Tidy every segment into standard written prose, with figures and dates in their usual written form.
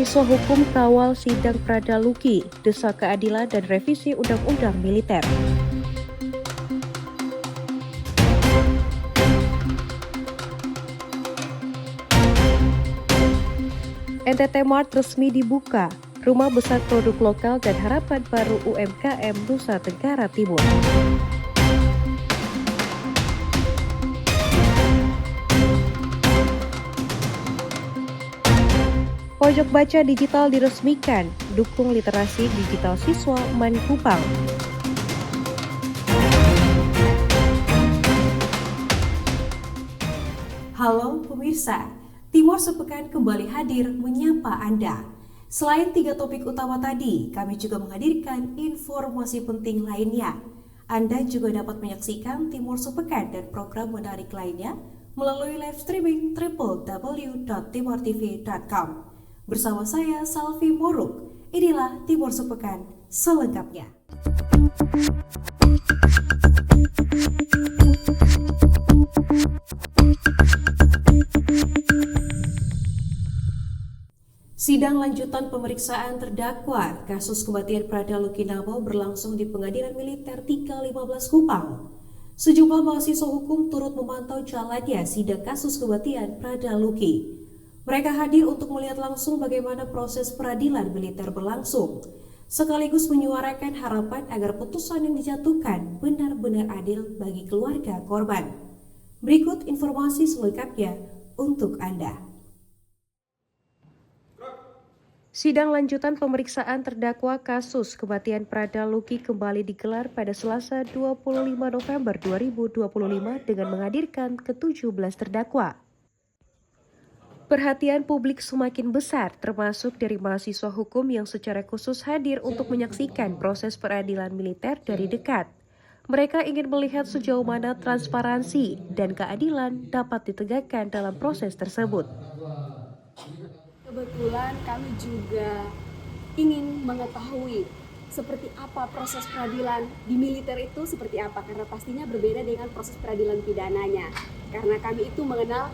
Mahasiswa hukum kawal sidang Pradaluki, desak keadilan dan revisi Undang-Undang Militer. NTT Mart resmi dibuka, rumah besar produk lokal dan harapan baru UMKM Nusa Tenggara Timur. Pojok baca digital diresmikan, dukung literasi digital siswa Man Kupang. Halo pemirsa, Timur Sepekan kembali hadir menyapa Anda. Selain 3 topik utama tadi, kami juga menghadirkan informasi penting lainnya. Anda juga dapat menyaksikan Timur Sepekan dan program menarik lainnya melalui live streaming www.timortv.com. Bersama saya, Salvi Moruk. Inilah Timur Sepekan selengkapnya. Sidang lanjutan pemeriksaan terdakwa kasus kematian Pradaluki Namo berlangsung di Pengadilan Militer 315 Kupang. Sejumlah mahasiswa hukum turut memantau jalannya sidang kasus kematian Pradaluki. Mereka hadir untuk melihat langsung bagaimana proses peradilan militer berlangsung, sekaligus menyuarakan harapan agar putusan yang dijatuhkan benar-benar adil bagi keluarga korban. Berikut informasi selengkapnya untuk Anda. Sidang lanjutan pemeriksaan terdakwa kasus kematian Pradaluki kembali digelar pada Selasa 25 November 2025 dengan menghadirkan ke-17 terdakwa. Perhatian publik semakin besar, termasuk dari mahasiswa hukum yang secara khusus hadir untuk menyaksikan proses peradilan militer dari dekat. Mereka ingin melihat sejauh mana transparansi dan keadilan dapat ditegakkan dalam proses tersebut. Kebetulan kami juga ingin mengetahui seperti apa proses peradilan di militer itu seperti apa, karena pastinya berbeda dengan proses peradilan pidananya. Karena kami itu mengenal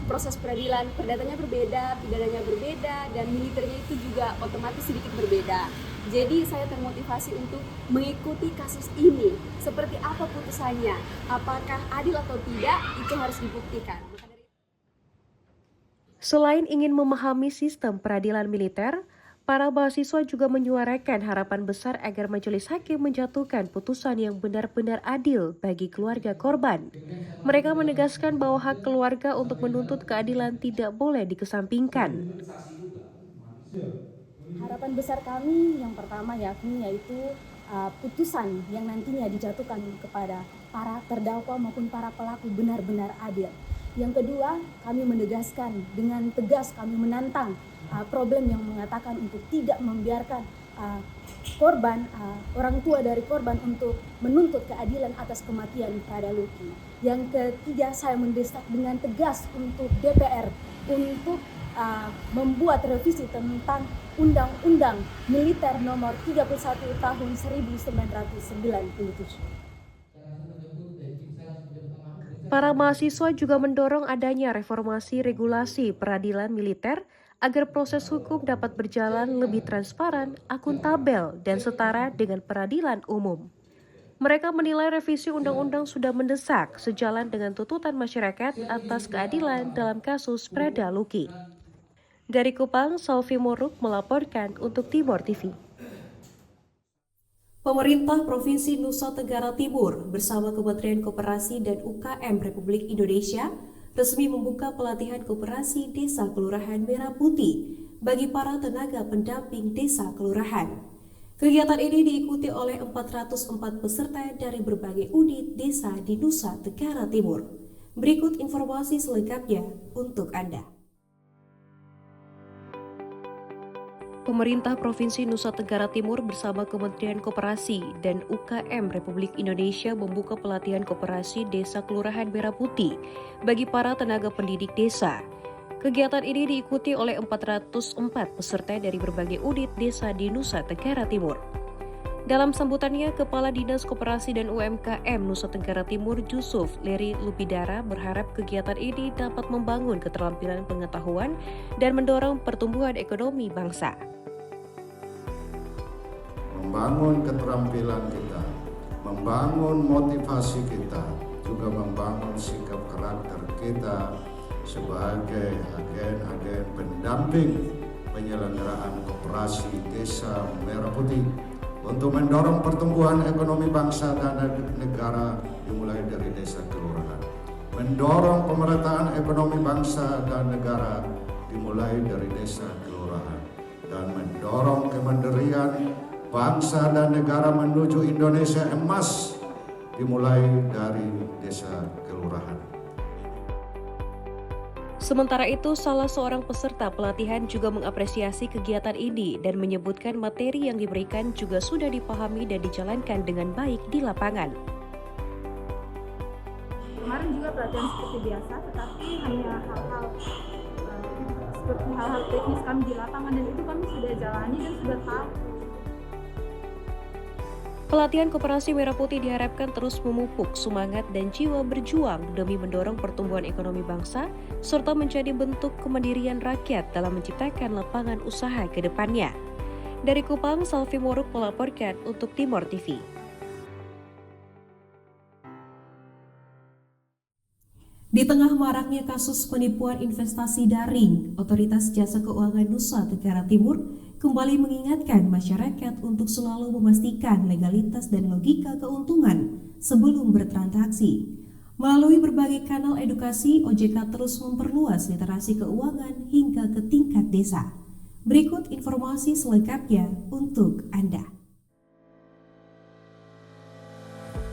proses peradilan perdatanya berbeda, pidananya berbeda, dan militernya itu juga otomatis sedikit berbeda. Jadi saya termotivasi untuk mengikuti kasus ini. Seperti apa putusannya, apakah adil atau tidak, itu harus dibuktikan. Selain ingin memahami sistem peradilan militer, para mahasiswa juga menyuarakan harapan besar agar majelis hakim menjatuhkan putusan yang benar-benar adil bagi keluarga korban. Mereka menegaskan bahwa hak keluarga untuk menuntut keadilan tidak boleh dikesampingkan. Harapan besar kami yang pertama yaitu putusan yang nantinya dijatuhkan kepada para terdakwa maupun para pelaku benar-benar adil. Yang kedua, kami menegaskan dengan tegas kami menantang problem yang mengatakan untuk tidak membiarkan korban, orang tua dari korban untuk menuntut keadilan atas kematian Pradaluki. Yang ketiga, saya mendesak dengan tegas untuk DPR untuk membuat revisi tentang Undang-Undang Militer Nomor 31 Tahun 1997. Para mahasiswa juga mendorong adanya reformasi regulasi peradilan militer agar proses hukum dapat berjalan lebih transparan, akuntabel, dan setara dengan peradilan umum. Mereka menilai revisi undang-undang sudah mendesak sejalan dengan tuntutan masyarakat atas keadilan dalam kasus Pradaluki. Dari Kupang, Salvi Moruk melaporkan untuk Timor TV. Pemerintah Provinsi Nusa Tenggara Timur bersama Kementerian Koperasi dan UKM Republik Indonesia resmi membuka pelatihan koperasi Desa Kelurahan Merah Putih bagi para tenaga pendamping desa kelurahan. Kegiatan ini diikuti oleh 404 peserta dari berbagai unit desa di Nusa Tenggara Timur. Berikut informasi selengkapnya untuk Anda. Pemerintah Provinsi Nusa Tenggara Timur bersama Kementerian Koperasi dan UKM Republik Indonesia membuka pelatihan koperasi Desa Kelurahan Merah Putih bagi para tenaga pendidik desa. Kegiatan ini diikuti oleh 404 peserta dari berbagai unit desa di Nusa Tenggara Timur. Dalam sambutannya, Kepala Dinas Koperasi dan UMKM Nusa Tenggara Timur Yusuf Leri Lupidara berharap kegiatan ini dapat membangun keterampilan pengetahuan dan mendorong pertumbuhan ekonomi bangsa. Membangun keterampilan kita, membangun motivasi kita, juga membangun sikap karakter kita sebagai agen-agen pendamping penyelenggaraan koperasi Desa Merah Putih untuk mendorong pertumbuhan ekonomi bangsa dan negara dimulai dari desa kelurahan. Mendorong pemerataan ekonomi bangsa dan negara dimulai dari desa kelurahan. Dan mendorong kemandirian bangsa dan negara menuju Indonesia emas dimulai dari desa kelurahan. Sementara itu, salah seorang peserta pelatihan juga mengapresiasi kegiatan ini dan menyebutkan materi yang diberikan juga sudah dipahami dan dijalankan dengan baik di lapangan. Kemarin juga pelatihan seperti biasa, tetapi hanya hal-hal seperti hal-hal teknis kami di lapangan, dan itu kami sudah jalani dan sudah tahu. Pelatihan Koperasi Merah Putih diharapkan terus memupuk semangat dan jiwa berjuang demi mendorong pertumbuhan ekonomi bangsa, serta menjadi bentuk kemandirian rakyat dalam menciptakan lapangan usaha ke depannya. Dari Kupang, Salvi Moruk melaporkan untuk Timor TV. Di tengah maraknya kasus penipuan investasi daring, Otoritas Jasa Keuangan Nusa Tenggara Timur kembali mengingatkan masyarakat untuk selalu memastikan legalitas dan logika keuntungan sebelum bertransaksi. Melalui berbagai kanal edukasi, OJK terus memperluas literasi keuangan hingga ke tingkat desa. Berikut informasi selengkapnya untuk Anda.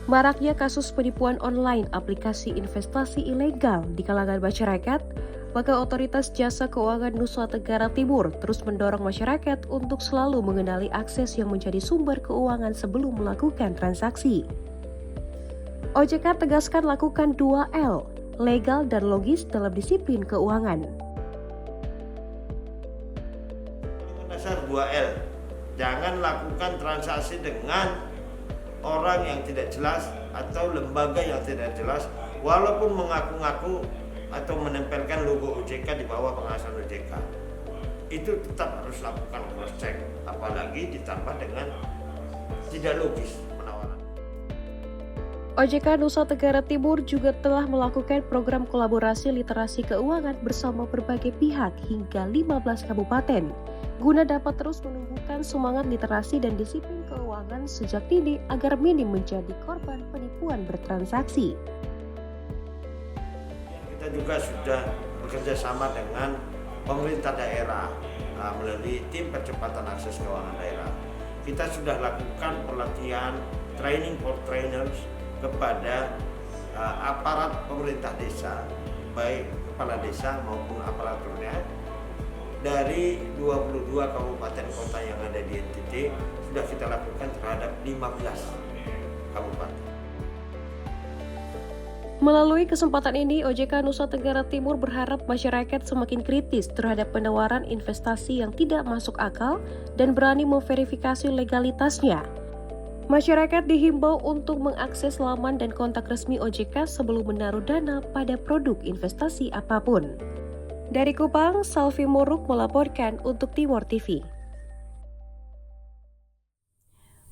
Maraknya kasus penipuan online aplikasi investasi ilegal di kalangan masyarakat, maka Otoritas Jasa Keuangan Nusa Tenggara Timur terus mendorong masyarakat untuk selalu mengenali akses yang menjadi sumber keuangan sebelum melakukan transaksi. OJK tegaskan lakukan 2L, legal dan logis dalam disiplin keuangan. Dasar 2L, jangan lakukan transaksi dengan orang yang tidak jelas atau lembaga yang tidak jelas, walaupun mengaku-ngaku atau menempelkan logo OJK di bawah pengawasan OJK. Itu tetap harus lakukan cross check, apalagi ditambah dengan tidak logis penawaran. OJK Nusa Tenggara Timur juga telah melakukan program kolaborasi literasi keuangan bersama berbagai pihak hingga 15 kabupaten, guna dapat terus menumbuhkan semangat literasi dan disiplin keuangan sejak dini agar minim menjadi korban penipuan bertransaksi. Kita juga sudah bekerja sama dengan pemerintah daerah melalui tim percepatan akses keuangan daerah. Kita sudah lakukan pelatihan training for trainers kepada aparat pemerintah desa, baik kepala desa maupun aparaturnya. Dari 22 kabupaten kota yang ada di NTT sudah kita lakukan terhadap 15 kabupaten. Melalui kesempatan ini, OJK Nusa Tenggara Timur berharap masyarakat semakin kritis terhadap penawaran investasi yang tidak masuk akal dan berani memverifikasi legalitasnya. Masyarakat dihimbau untuk mengakses laman dan kontak resmi OJK sebelum menaruh dana pada produk investasi apapun. Dari Kupang, Salvi Moruk melaporkan untuk Timor TV.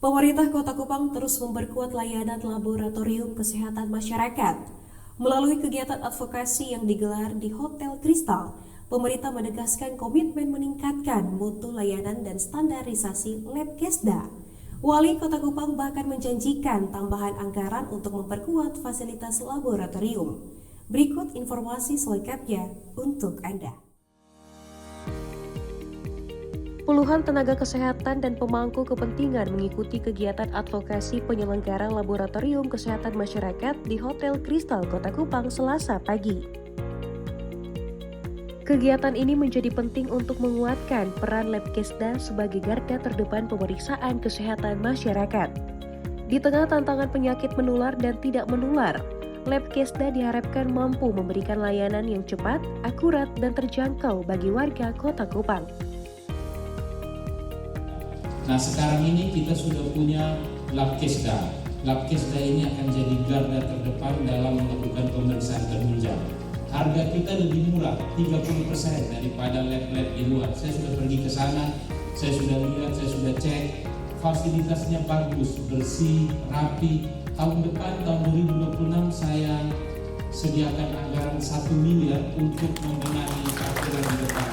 Pemerintah Kota Kupang terus memperkuat layanan laboratorium kesehatan masyarakat. Melalui kegiatan advokasi yang digelar di Hotel Kristal, pemerintah menegaskan komitmen meningkatkan mutu layanan dan standarisasi lab Kesda. Wali Kota Kupang bahkan menjanjikan tambahan anggaran untuk memperkuat fasilitas laboratorium. Berikut informasi selengkapnya untuk Anda. Puluhan tenaga kesehatan dan pemangku kepentingan mengikuti kegiatan advokasi penyelenggara laboratorium kesehatan masyarakat di Hotel Kristal Kota Kupang Selasa pagi. Kegiatan ini menjadi penting untuk menguatkan peran Lab Kesda sebagai garda terdepan pemeriksaan kesehatan masyarakat. Di tengah tantangan penyakit menular dan tidak menular, Lab Kesda diharapkan mampu memberikan layanan yang cepat, akurat, dan terjangkau bagi warga Kota Kupang. Nah sekarang ini kita sudah punya Labkesda. Labkesda ini akan jadi garda terdepan dalam melakukan pemeriksaan penunjang. Harga kita lebih murah, 30% daripada lab-lab di luar. Saya sudah pergi ke sana, saya sudah lihat, saya sudah cek. Fasilitasnya bagus, bersih, rapi. Tahun depan, tahun 2026 saya sediakan anggaran 1 miliar untuk membenahi parkiran di depan.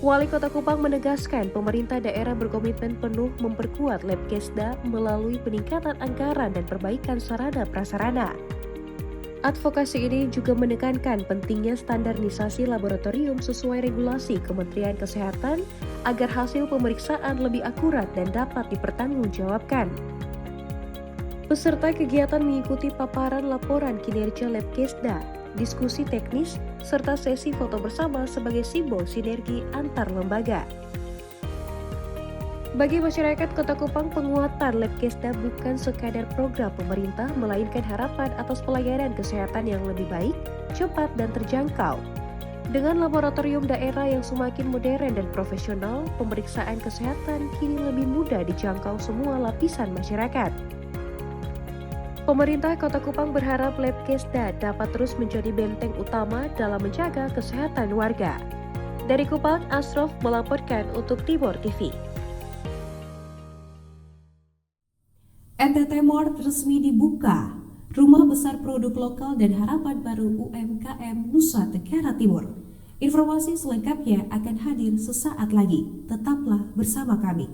Wali Kota Kupang menegaskan pemerintah daerah berkomitmen penuh memperkuat Labkesda melalui peningkatan anggaran dan perbaikan sarana prasarana. Advokasi ini juga menekankan pentingnya standarisasi laboratorium sesuai regulasi Kementerian Kesehatan agar hasil pemeriksaan lebih akurat dan dapat dipertanggungjawabkan. Peserta kegiatan mengikuti paparan laporan kinerja Labkesda, diskusi teknis, serta sesi foto bersama sebagai simbol sinergi antar lembaga. Bagi masyarakat Kota Kupang, penguatan Labkesda bukan sekadar program pemerintah, melainkan harapan atas pelayanan kesehatan yang lebih baik, cepat, dan terjangkau. Dengan laboratorium daerah yang semakin modern dan profesional, pemeriksaan kesehatan kini lebih mudah dijangkau semua lapisan masyarakat. Pemerintah Kota Kupang berharap Labkesda dapat terus menjadi benteng utama dalam menjaga kesehatan warga. Dari Kupang, Asrof melaporkan untuk Timor TV. NTT Mart resmi dibuka, rumah besar produk lokal dan harapan baru UMKM Nusa Tenggara Timur. Informasi selengkapnya akan hadir sesaat lagi. Tetaplah bersama kami.